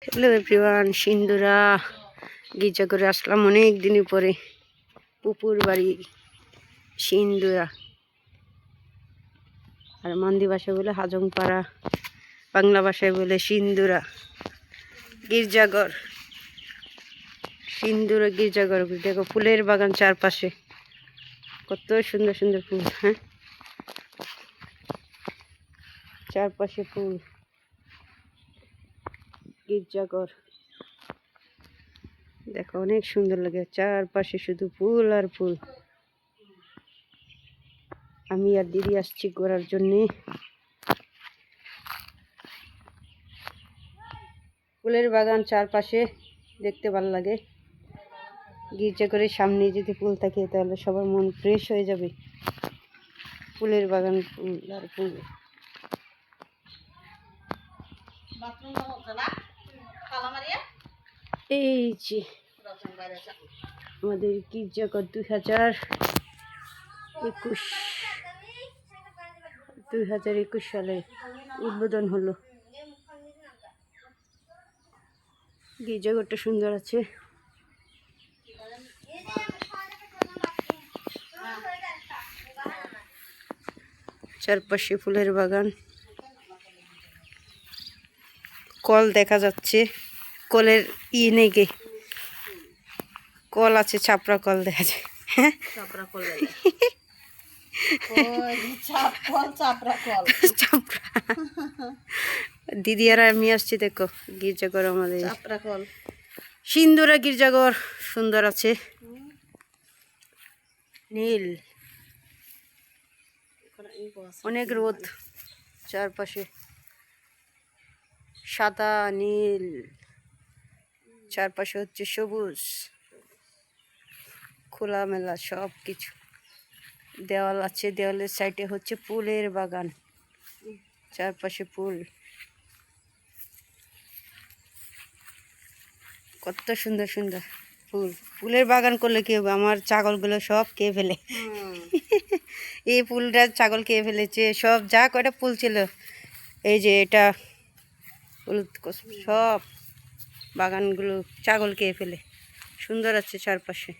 Hello everyone, সিন্দুরা গির্জা করে আসলাম অনেক দিনের পরে। পুকুর বাড়ি সিন্দুরা, আর মান্দি ভাষায় বলে হাজংপাড়া, বাংলা ভাষায় বলে সিন্দুরা গির্জাঘর। সিন্দুরা গির্জাঘর, দেখো ফুলের বাগান চারপাশে, কত সুন্দর সুন্দর ফুল। হ্যাঁ, চারপাশে ফুল, গির্জাঘর দেখো অনেক সুন্দর লাগে, চারপাশে শুধু ফুল আর ফুল। আমি আর দিদি আসছি ঘোরার জন্যে। ফুলের বাগান চারপাশে দেখতে ভালো লাগে। গির্জা করে সামনে যদি ফুল থাকে তাহলে সবার মন ফ্রেশ হয়ে যাবে। ফুলের বাগান, ফুল আর ফুল। এই যে আমাদের গির্জাঘর 2021 সালে উদ্বোধন হলো। গির্জাঘরটা সুন্দর আছে। চারপাশে ফুলের বাগান, কল দেখা যাচ্ছে। কলের নেগে কল আছে, ছাপড়া কল দেখা যায়। হ্যাঁ, দিদি আর আমি আসছি, দেখো গির্জাঘর আমাদের সিন্দুরা গির্জাঘর সুন্দর আছে। নীল, অনেক রোদ, চারপাশে সাদা নীল, চারপাশে হচ্ছে সবুজ, খোলামেলা সব কিছু। দেওয়াল আছে, দেওয়ালের সাইডে হচ্ছে ফুলের বাগান, চারপাশে ফুল। কত সুন্দর সুন্দর ফুল। ফুলের বাগান করলে কি হবে, আমার ছাগলগুলো সব খেয়ে ফেলে। এই ফুলটা ছাগল খেয়ে ফেলেছে সব, যা কয়টা ফুল ছিল। এই যে এটা হলুদ, সব বাগানগুলো ছাগল খেয়ে ফেলে। সুন্দর আছে চারপাশে।